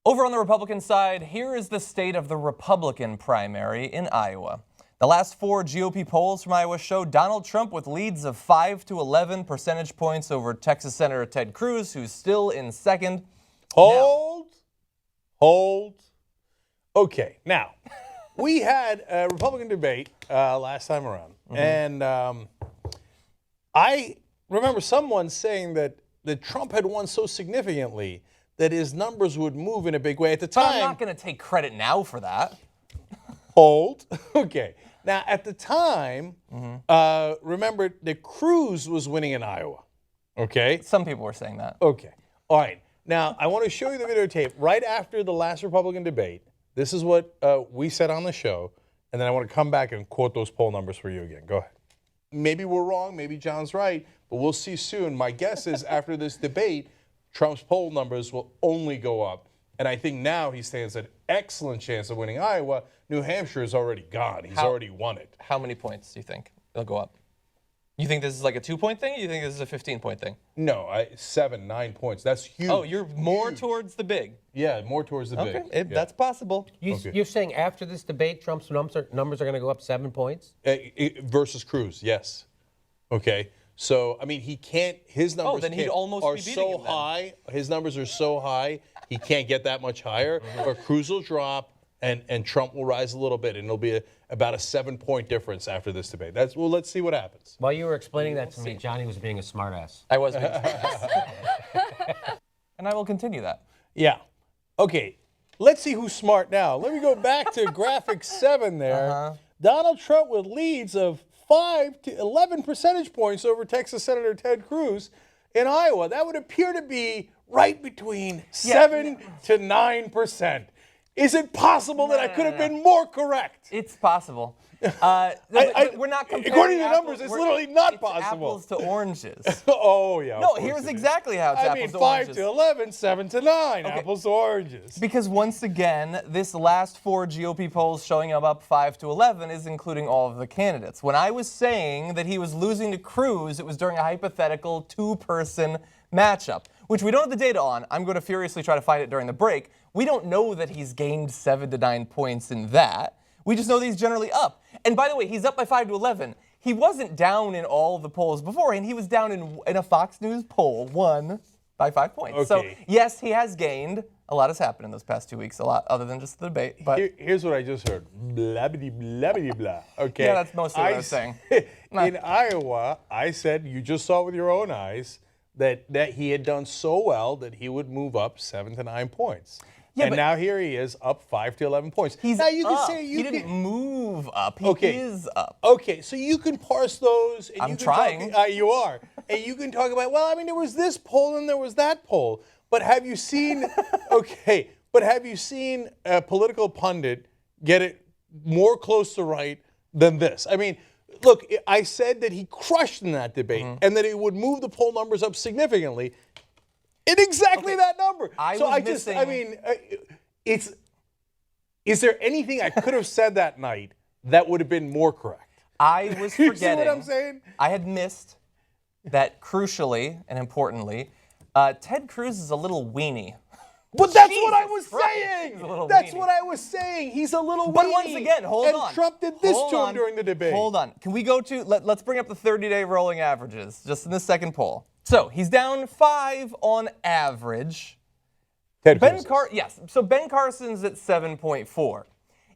Over on the Republican side, here is the state of the Republican primary in Iowa. The last 4 GOP polls from Iowa show Donald Trump with leads of 5 to 11 percentage points over Texas Senator Ted Cruz, who's still in second. Hold. Okay, now, we had a Republican debate last time around, and I remember someone saying that Trump had won so significantly that his numbers would move in a big way at the time. I'm not going to take credit now for that. Hold. Okay. Now, at the time, remember that Cruz was winning in Iowa. Okay? Some people were saying that. Okay. All right. Now, I want to show you the videotape right after the last Republican debate. This is what we said on the show, and then I want to come back and quote those poll numbers for you again. Go ahead. Maybe we're wrong, maybe John's right, but we'll see soon. My guess is after this debate, Trump's poll numbers will only go up, and I think now he stands an excellent chance of winning Iowa. New Hampshire is already gone. He's already won it. How many points do you think it'll go up? You think this is like a 2-point thing, or you think this is a 15-point thing? No, 7, 9 points. That's huge. Oh, you're more towards the big. Yeah, more towards the big. Okay, that's possible. You're saying after this debate, Trump's numbers are going to go up 7 points? Versus Cruz, yes. Okay. So, I mean, he can't, his numbers then he'd almost are be beating so him then. high, his numbers are so high, he can't get that much higher, or Cruz will drop, and Trump will rise a little bit, and it'll be about a 7-point difference after this debate. Well, let's see what happens. While you were explaining that to me, Johnny was being a smartass. I was being a smartass. And I will continue that. Yeah. Okay. Let's see who's smart now. Let me go back to graphic 7 there. Donald Trump with leads of 5 to 11 percentage points over Texas Senator Ted Cruz in Iowa. That would appear to be right between 7 to 9%. Is it possible that I could have been more correct? It's possible. We're not comparing. According to the numbers, it's literally not possible. Apples to oranges. Oh, yeah. No, here's exactly how it's apples to 5 oranges. to 11, 7 to 9, apples to oranges. Because once again, this last 4 GOP polls showing him up 5 to 11 is including all of the candidates. When I was saying that he was losing to Cruz, it was during a hypothetical 2-person matchup, which we don't have the data on. I'm going to furiously try to find it during the break. We don't know that he's gained 7 to 9 points in that. We just know that he's generally up. And by the way, he's up by 5 to 11. He wasn't down in all the polls beforehand. He was down in a Fox News poll, won by 5 points. Okay. So, yes, he has gained. A lot has happened in those past 2 weeks, a lot other than just the debate. But here's what I just heard. Blah, blah, blah, blah, blah. Okay. Yeah, that's mostly what I was saying. In Iowa, I said, you just saw with your own eyes, that he had done so well that he would move up 7 to 9 points. Yeah, and now here he is, up 5 to 11 points. He's now you up. Can say he didn't move up. He is up. Okay, so you can parse those. And I'm you can trying. You are. And you can talk about, well, I mean, there was this poll and there was that poll. But have you seen, a political pundit get it more close to right than this? I mean, look, I said that he crushed in that debate and that it would move the poll numbers up significantly. In exactly that number. Is there anything I could have said that night that would have been more correct? I was forgetting. You see what I'm saying? I had missed that crucially and importantly, Ted Cruz is a little weenie. But that's what I was saying. That's what I was saying. He's a little weenie. But once again, hold on. And Trump did this to him during the debate. Hold on. Can we go to, let's bring up the 30-day rolling averages just in the second poll. So he's down 5 on average. So Ben Carson's at 7.4.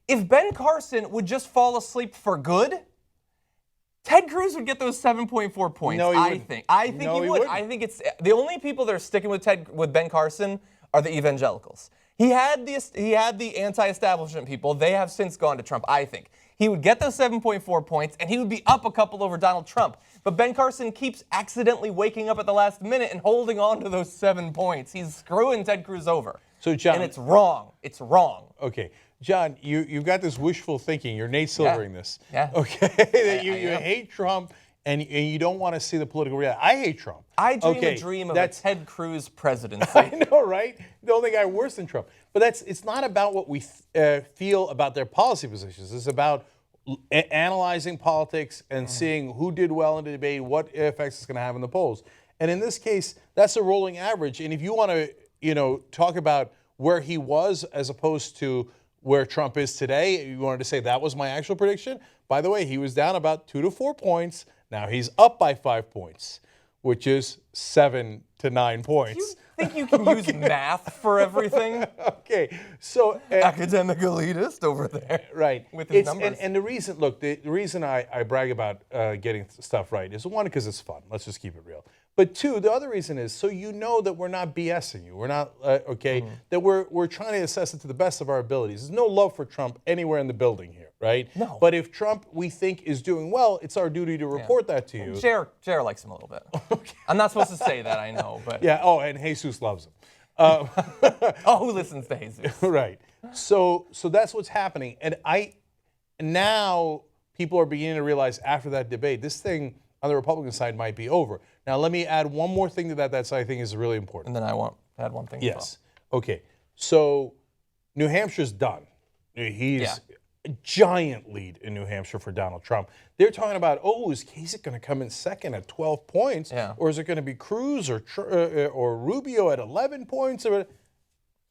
If Ben Carson would just fall asleep for good, Ted Cruz would get those 7.4 points. No, I think he would. I think it's the only people that are sticking with Ben Carson are the evangelicals. He had the anti-establishment people. They have since gone to Trump, I think. He would get those 7.4 points, and he would be up a couple over Donald Trump. But Ben Carson keeps accidentally waking up at the last minute and holding on to those 7 points. He's screwing Ted Cruz over. So, John, and it's wrong. It's wrong. Okay. John, you've got this wishful thinking. You're Nate Silvering this. Yeah. Okay. That you hate Trump and you don't want to see the political reality. I hate Trump. I dream a dream of a Ted Cruz presidency. I know, right? The only guy worse than Trump. But it's not about what we feel about their policy positions. It's about analyzing politics and seeing who did well in the debate, what effects it's going to have in the polls. And in this case, that's a rolling average. And if you want to, talk about where he was as opposed to where Trump is today, you wanted to say that was my actual prediction. By the way, he was down about 2 to 4 points. Now he's up by 5 points, which is 7 to 9 points. You think you can use math for everything? Okay, so Academic elitist over there. right With his It's- numbers. and the reason, look, the reason I brag about getting stuff right is, one, because it's fun. Let's just keep it real. But two, the other reason is so you know that we're not BSing you. We're not that we're trying to assess it to the best of our abilities. There's no love for Trump anywhere in the building here, right? No. But if Trump we think is doing well, it's our duty to report that to you. Jared likes him a little bit. I'm not supposed to say that, I know, but Yeah. Oh, and Jesus loves him. oh, who listens to Jesus? Right. So that's what's happening. And now people are beginning to realize after that debate, this thing on the Republican side might be over. Now let me add one more thing to that I think is really important. And then I want to add one thing. Yes. Okay. So New Hampshire's done. He's a giant lead in New Hampshire for Donald Trump. They're talking about, is Kasich going to come in second at 12 points? Yeah. Or is it going to be Cruz or Rubio at 11 points?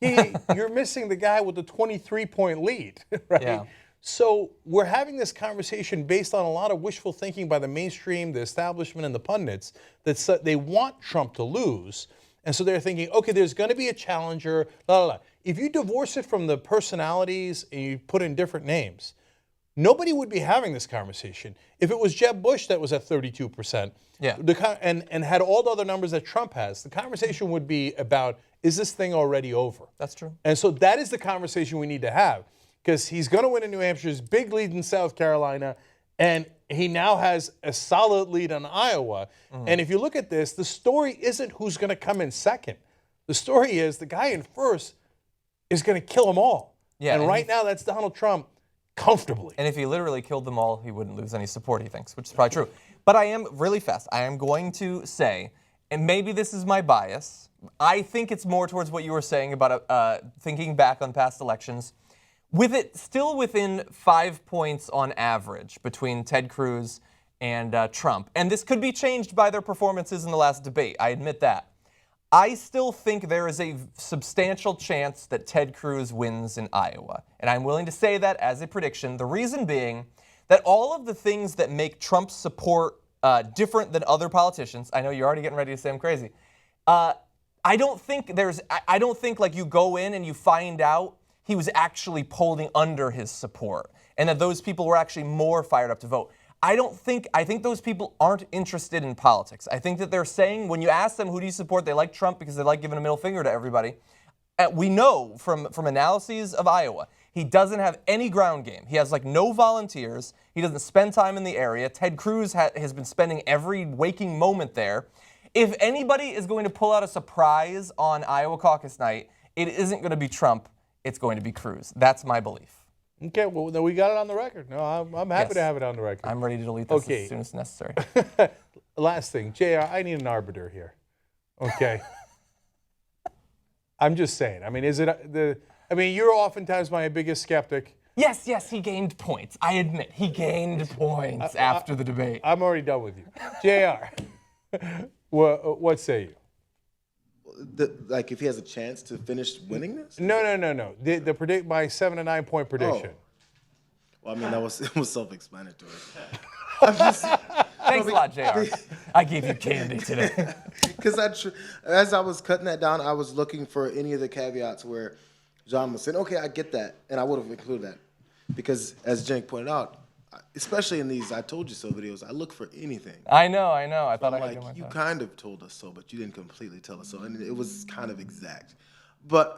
You're missing the guy with the 23-point lead, right? Yeah. So we're having this conversation based on a lot of wishful thinking by the mainstream, the establishment, and the pundits that they want Trump to lose. And so they're thinking, okay, there's going to be a challenger, blah, blah, blah. If you divorce it from the personalities and you put in different names, nobody would be having this conversation. If it was Jeb Bush that was at 32%, and had all the other numbers that Trump has, the conversation would be about, is this thing already over? That's true. And so that is the conversation we need to have, because he's going to win in New Hampshire, his big lead in South Carolina, and he now has a solid lead on Iowa. And if you look at this, the story isn't who's going to come in second. The story is the guy in first is going to kill them all. Yeah, and and right now, that's Donald Trump comfortably. And if he literally killed them all, he wouldn't lose any support, he thinks, which is probably true. But I am, really fast, I am going to say, and maybe this is my bias, I think it's more towards what you were saying about thinking back on past elections. With it still within 5 points on average between Ted Cruz and Trump, and this could be changed by their performances in the last debate, I admit that. I still think there is a substantial chance that Ted Cruz wins in Iowa, and I'm willing to say that as a prediction. The reason being that all of the things that make Trump's support different than other politicians, I know you're already getting ready to say I'm crazy, I don't think like you go in and you find out he was actually polling under his support and that those people were actually more fired up to vote. I think those people aren't interested in politics. I think that they're saying, when you ask them who do you support, they like Trump because they like giving a middle finger to everybody. We know from analyses of Iowa, he doesn't have any ground game. He has like no volunteers. He doesn't spend time in the area. Ted Cruz has been spending every waking moment there. If anybody is going to pull out a surprise on Iowa caucus night, it isn't going to be Trump. It's going to be Cruz. That's my belief. Okay, well, then we got it on the record. No, I'm happy to have it on the record. I'm ready to delete this as soon as necessary. Last thing, JR, I need an arbiter here. Okay. I'm just saying. I mean, you're oftentimes my biggest skeptic. Yes, he gained points. I admit, he gained points after the debate. I'm already done with you. JR, what say you? Like if he has a chance to finish winning this? No. My 7 to 9 point prediction. Well, I mean, it was self-explanatory. Thanks a lot, JR. I gave you candy today. Because as I was cutting that down, I was looking for any of the caveats where John was saying, okay, I get that, and I would have included that. Because as Cenk pointed out, especially in these "I told you so" videos, I look for anything. I know. I thought I had Like, one. you kind of told us so, but you didn't completely tell us so, and it was kind of exact. But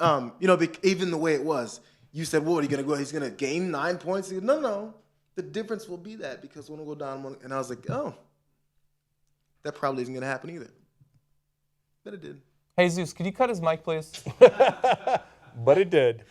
even the way it was, you said, "What are you gonna go? He's gonna gain 9 points." He goes, No. The difference will be that because when we go down one, and I was like, "Oh, that probably isn't gonna happen either." But it did. Hey Zeus, could you cut his mic, please? But it did.